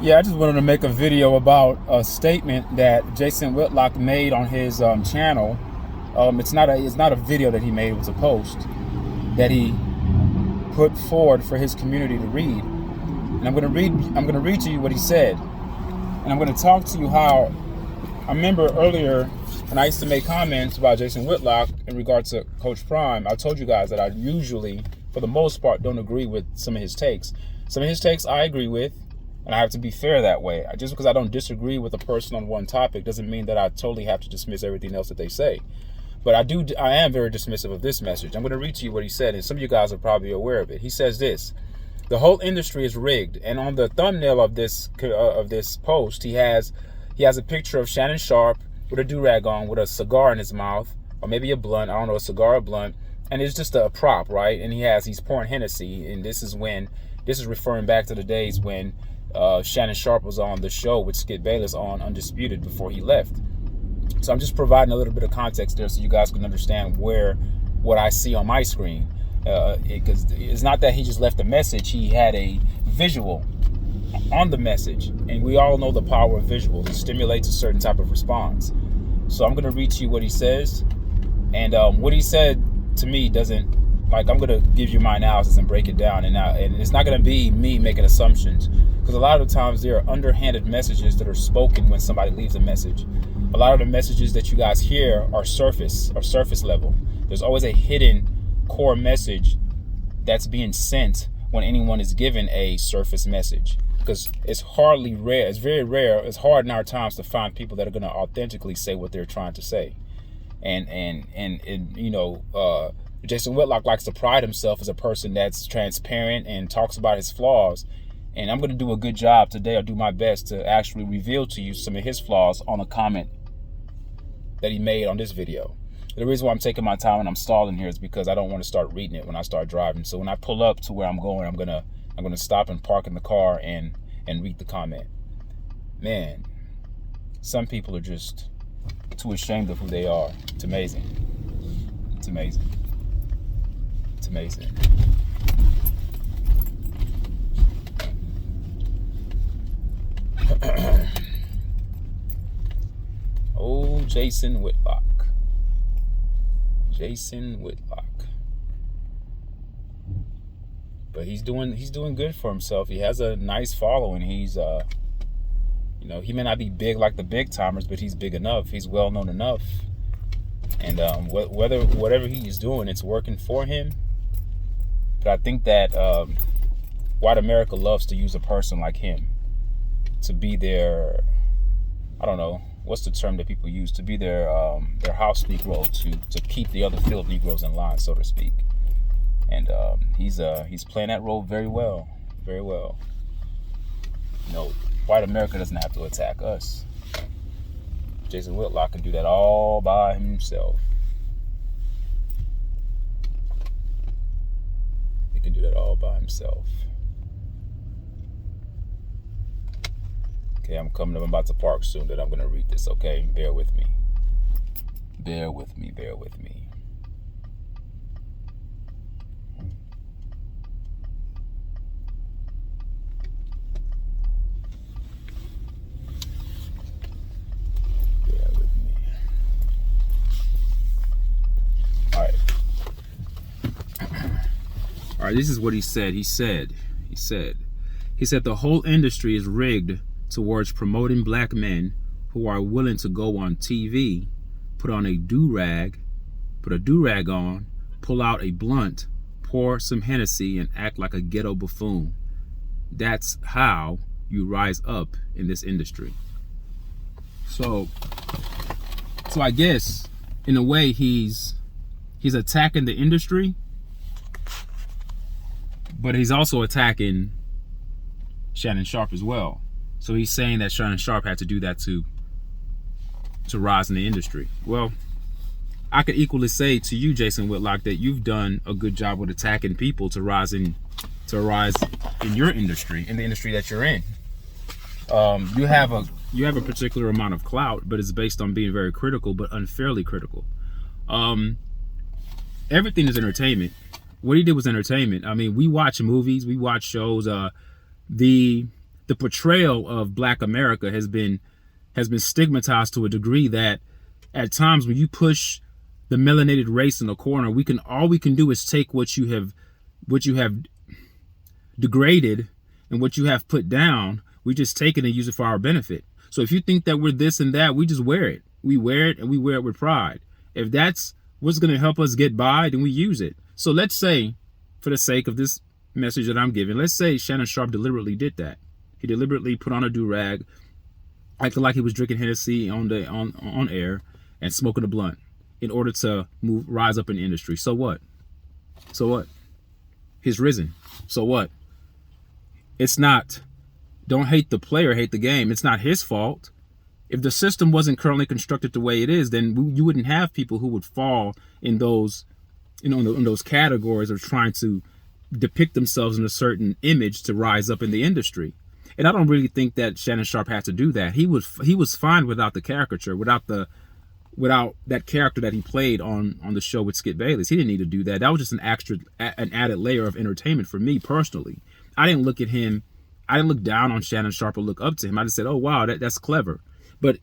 Yeah, I just wanted to make a video about a statement that Jason Whitlock made on his channel. It's not a video that he made. It was a post that he put forward for his community to read. And I'm going to read to you what he said. And I'm going to talk to you how I remember earlier when I used to make comments about Jason Whitlock in regards to Coach Prime. I told you guys that I usually, for the most part, don't agree with some of his takes. Some of his takes I agree with, and I have to be fair that way. Just because I don't disagree with a person on one topic doesn't mean that I totally have to dismiss everything else that they say. But I am very dismissive of this message. I'm going to read to you what he said, and some of you guys are probably aware of it. He says this: the whole industry is rigged. And on the thumbnail of this post, he has a picture of Shannon Sharp with a do-rag on, with a cigar in his mouth, or maybe a blunt. I don't know, a cigar or blunt. And it's just a prop, right? And he's pouring Hennessy, and this is referring back to the days when Shannon Sharp was on the show with Skip Bayless on Undisputed before he left. So I'm just providing a little bit of context there so you guys can understand what I see on my screen. Because it's not that he just left a message. He had a visual on the message. And we all know the power of visuals. It stimulates a certain type of response. So I'm going to read to you what he says. And what he said to me doesn't, I'm going to give you my analysis and break it down. And it's not going to be me making assumptions. Because a lot of times there are underhanded messages that are spoken when somebody leaves a message. A lot of the messages that you guys hear are surface level. There's always a hidden core message that's being sent when anyone is given a surface message. Because it's very rare. It's hard in our times to find people that are going to authentically say what they're trying to say. And Jason Whitlock likes to pride himself as a person that's transparent and talks about his flaws. And I'm going to do a good job today. I'll do my best to actually reveal to you some of his flaws on a comment that he made on this video. The reason why I'm taking my time and I'm stalling here is because I don't want to start reading it when I start driving. So when I pull up to where I'm going, I'm gonna stop and park in the car and read the comment. Man, some people are just too ashamed of who they are. It's amazing. It's amazing. It's amazing. Oh, Jason Whitlock. Jason Whitlock. But he's doing good for himself. He has a nice following. He's he may not be big like the big timers, but he's big enough. He's well known enough. And whatever he is doing, it's working for him. But I think that white America loves to use a person like him to be their, I don't know, what's the term that people use, to be their house Negro, to keep the other field Negroes in line, so to speak. And he's playing that role very well, very well. White America doesn't have to attack us. Jason Whitlock can do that all by himself. He can do that all by himself. Okay, I'm about to park soon, that I'm going to read this, okay? Bear with me. Bear with me. Bear with me. All right, this is what he said. He said, the whole industry is rigged towards promoting black men who are willing to go on TV, put a do-rag on, pull out a blunt, pour some Hennessy, and act like a ghetto buffoon. That's how you rise up in this industry. So I guess in a way he's attacking the industry, but he's also attacking Shannon Sharp as well. So he's saying that Shannon Sharp had to do that to rise in the industry. Well, I could equally say to you, Jason Whitlock, that you've done a good job with attacking people to rise in your industry, in the industry that you're in. You have a particular amount of clout, but it's based on being very critical, but unfairly critical. Everything is entertainment. What he did was entertainment. I mean, we watch movies, we watch shows. The the portrayal of Black America has been stigmatized to a degree that at times when you push the melanated race in the corner, all we can do is take what you have degraded and what you have put down. We just take it and use it for our benefit. So if you think that we're this and that, we just wear it. We wear it, and we wear it with pride. If that's what's going to help us get by, then we use it. So let's say, for the sake of this message that I'm giving, let's say Shannon Sharp deliberately did that. He deliberately put on a do-rag, acted like he was drinking Hennessy on air and smoking a blunt in order to rise up in the industry. So what? So what? He's risen. So what? It's not, don't hate the player, hate the game. It's not his fault. If the system wasn't currently constructed the way it is, then you wouldn't have people who would fall in those, in those categories of trying to depict themselves in a certain image to rise up in the industry. And I don't really think that Shannon Sharp had to do that. He was fine without the caricature, without that character that he played on the show with Skip Bayless. He didn't need to do that. That was just an added layer of entertainment for me personally. I didn't look at him. I didn't look down on Shannon Sharp or look up to him. I just said, oh wow, that's clever. But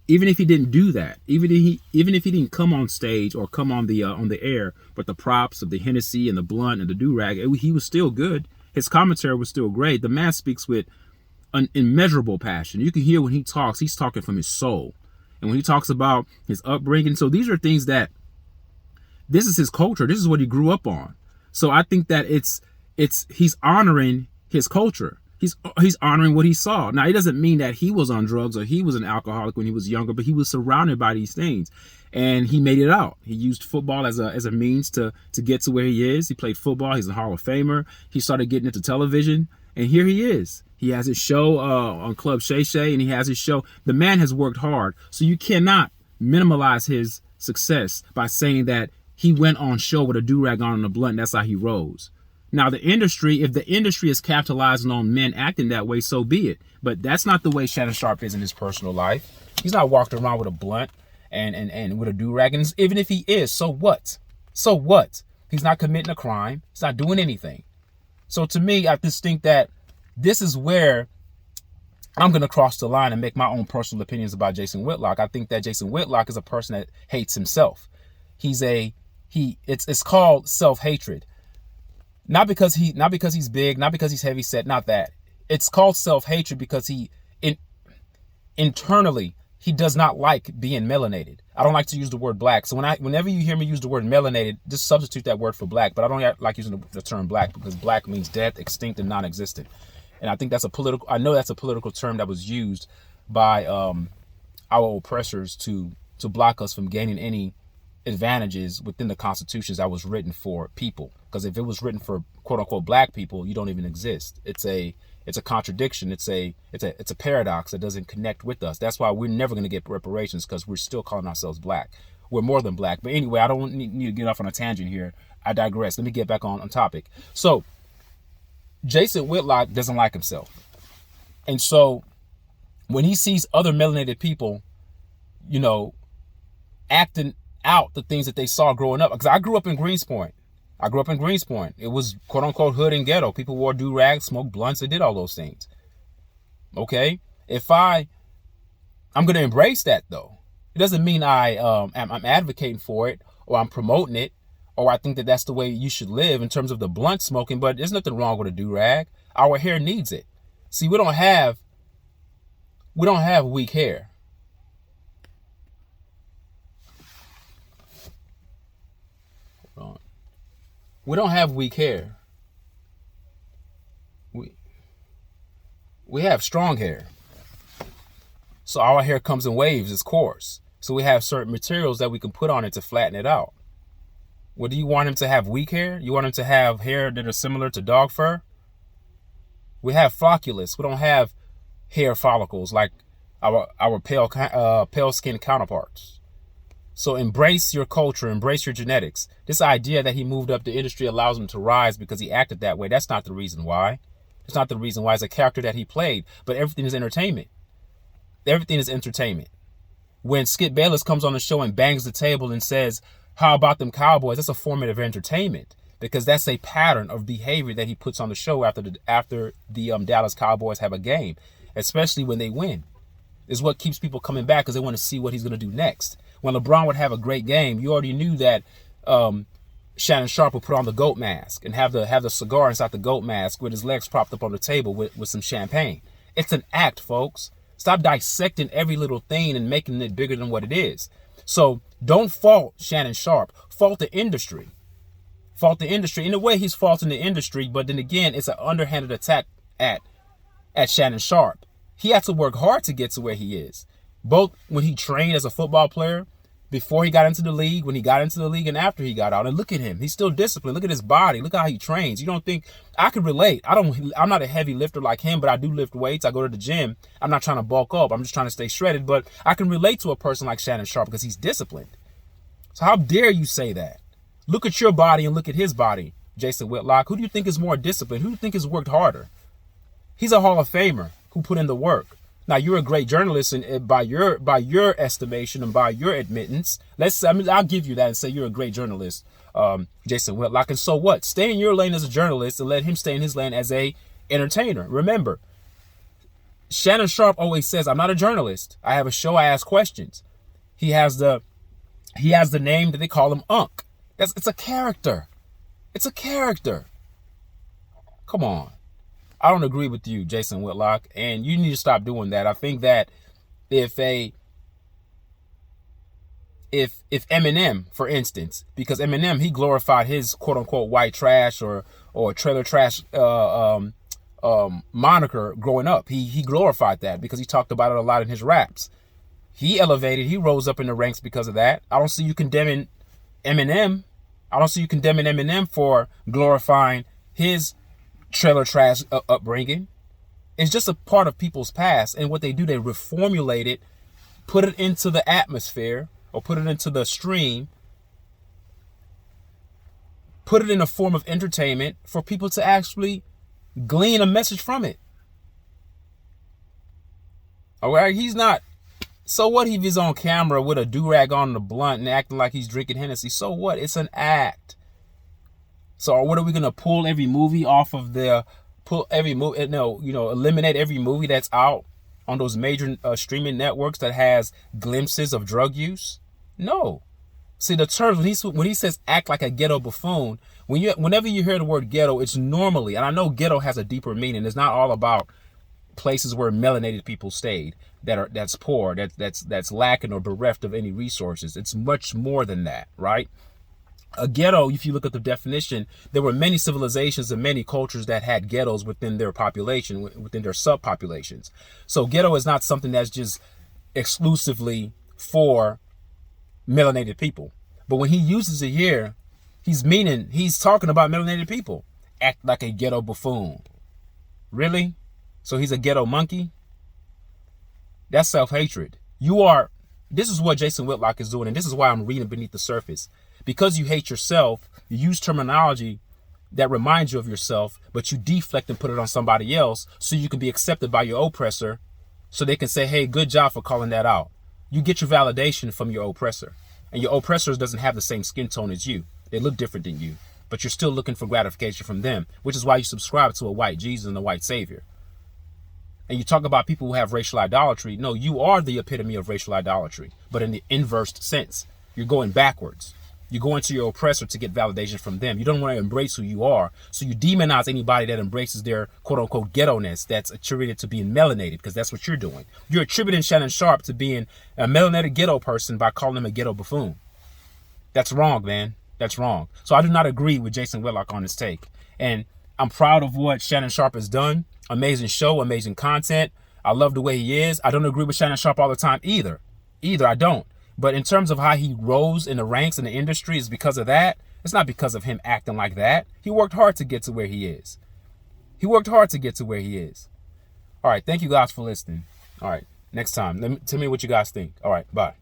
even if he didn't do that, even if he didn't come on stage or come on the air with the props of the Hennessy and the blunt and the do-rag, he was still good. His commentary was still great. The man speaks with an immeasurable passion. You can hear when he talks, he's talking from his soul. And when he talks about his upbringing, so these are things that, this is his culture. This is what he grew up on. So I think that he's honoring his culture. He's honoring what he saw. Now, it doesn't mean that he was on drugs or he was an alcoholic when he was younger, but he was surrounded by these things, and he made it out. He used football as a means to get to where he is. He played football. He's a Hall of Famer. He started getting into television, and here he is. He has his show on Club Shay Shay, and he has his show. The man has worked hard, so you cannot minimize his success by saying that he went on show with a do-rag on and a blunt, and that's how he rose. Now, if the industry is capitalizing on men acting that way, so be it. But that's not the way Shannon Sharp is in his personal life. He's not walking around with a blunt and with a do-rag. And even if he is, so what? So what? He's not committing a crime. He's not doing anything. So to me, I just think that this is where I'm going to cross the line and make my own personal opinions about Jason Whitlock. I think that Jason Whitlock is a person that hates himself. It's called self-hatred. Not because he's big, not because he's heavy set, not that. It's called self-hatred because internally he does not like being melanated. I don't like to use the word black. So whenever you hear me use the word melanated, just substitute that word for black. But I don't like using the term black because black means death, extinct, and non-existent. And I think that's a political term that was used by our oppressors to block us from gaining any advantages within the constitutions that was written for people. Because if it was written for quote unquote black people, you don't even exist. It's a contradiction. It's a paradox that doesn't connect with us. That's why we're never going to get reparations, because we're still calling ourselves black. We're more than black. But anyway, I don't need to get off on a tangent here. I digress. Let me get back on topic. So Jason Whitlock doesn't like himself. And so when he sees other melanated people, acting out the things that they saw growing up, because I grew up in Greenspoint. It was quote unquote hood and ghetto. People wore do-rags, smoked blunts, they did all those things. Okay? I'm going to embrace that though. It doesn't mean I'm advocating for it or I'm promoting it or I think that that's the way you should live in terms of the blunt smoking, but there's nothing wrong with a do-rag. Our hair needs it. See, we don't have weak hair. We don't have weak hair. We have strong hair. So our hair comes in waves, it's coarse. So we have certain materials that we can put on it to flatten it out. Well, do you want him to have weak hair? You want him to have hair that are similar to dog fur? We have flocculus. We don't have hair follicles like our pale skin counterparts. So embrace your culture, embrace your genetics. This idea that he moved up the industry allows him to rise because he acted that way, that's not the reason why. It's not the reason why. It's a character that he played. But everything is entertainment. Everything is entertainment. When Skip Bayless comes on the show and bangs the table and says, how about them Cowboys? That's a form of entertainment. because that's a pattern of behavior that he puts on the show after the Dallas Cowboys have a game, especially when they win. Is what keeps people coming back because they want to see what he's going to do next. When LeBron would have a great game, you already knew that Shannon Sharp would put on the goat mask and have the cigar inside the goat mask with his legs propped up on the table with some champagne. It's an act, folks. Stop dissecting every little thing and making it bigger than what it is. So don't fault Shannon Sharp. Fault the industry. Fault the industry. In a way, he's faulting the industry, but then again, it's an underhanded attack at Shannon Sharp. He had to work hard to get to where he is. Both when he trained as a football player, before he got into the league, when he got into the league, and after he got out. And look at him. He's still disciplined. Look at his body. Look how he trains. You don't think I could relate. I'm not a heavy lifter like him, but I do lift weights. I go to the gym. I'm not trying to bulk up. I'm just trying to stay shredded. But I can relate to a person like Shannon Sharp because he's disciplined. So how dare you say that? Look at your body and look at his body, Jason Whitlock. Who do you think is more disciplined? Who do you think has worked harder? He's a Hall of Famer who put in the work. Now you're a great journalist, and by your estimation and by your admittance, I'll give you that and say you're a great journalist, Jason Whitlock. And so what? Stay in your lane as a journalist and let him stay in his lane as a entertainer. Remember, Shannon Sharp always says, "I'm not a journalist. I have a show. I ask questions." He has the name that they call him Unc. It's a character. It's a character. Come on. I don't agree with you, Jason Whitlock, and you need to stop doing that. I think that if Eminem, for instance, because Eminem, he glorified his quote unquote white trash or trailer trash moniker growing up. He glorified that because he talked about it a lot in his raps. He elevated, he rose up in the ranks because of that. I don't see you condemning Eminem. I don't see you condemning Eminem for glorifying his trailer trash upbringing. It's just a part of people's past, and what they do, they reformulate it, put it into the atmosphere or put it into the stream, put it in a form of entertainment for people to actually glean a message from it. All right, he's not. So what if he's on camera with a do-rag on the blunt and acting like he's drinking Hennessy? So what? It's an act. So what are we gonna pull every movie off of eliminate every movie that's out on those major streaming networks that has glimpses of drug use? No. See, the terms when he says act like a ghetto buffoon, whenever you hear the word ghetto, it's normally, and I know ghetto has a deeper meaning. It's not all about places where melanated people stayed that's poor, that's lacking or bereft of any resources. It's much more than that, right? A ghetto, if you look at the definition, there were many civilizations and many cultures that had ghettos within their population, within their subpopulations. So ghetto is not something that's just exclusively for melanated people. But when he uses it here, he's talking about melanated people. Act like a ghetto buffoon. Really? So he's a ghetto monkey? That's self-hatred. This is what Jason Whitlock is doing, and this is why I'm reading beneath the surface. Because you hate yourself, you use terminology that reminds you of yourself, but you deflect and put it on somebody else so you can be accepted by your oppressor, so they can say, hey, good job for calling that out. You get your validation from your oppressor, and your oppressor doesn't have the same skin tone as you. They look different than you, but you're still looking for gratification from them, which is why you subscribe to a white Jesus and a white savior. And you talk about people who have racial idolatry. No, you are the epitome of racial idolatry, but in the inverse sense. You're going backwards. You go into your oppressor to get validation from them. You don't want to embrace who you are. So you demonize anybody that embraces their quote unquote ghetto-ness that's attributed to being melanated, because that's what you're doing. You're attributing Shannon Sharp to being a melanated ghetto person by calling him a ghetto buffoon. That's wrong, man. That's wrong. So I do not agree with Jason Whitlock on this take. And I'm proud of what Shannon Sharp has done. Amazing show, amazing content. I love the way he is. I don't agree with Shannon Sharp all the time either. I don't. But in terms of how he rose in the ranks in the industry is because of that. It's not because of him acting like that. He worked hard to get to where he is. All right. Thank you guys for listening. All right. Next time. Tell me what you guys think. All right. Bye.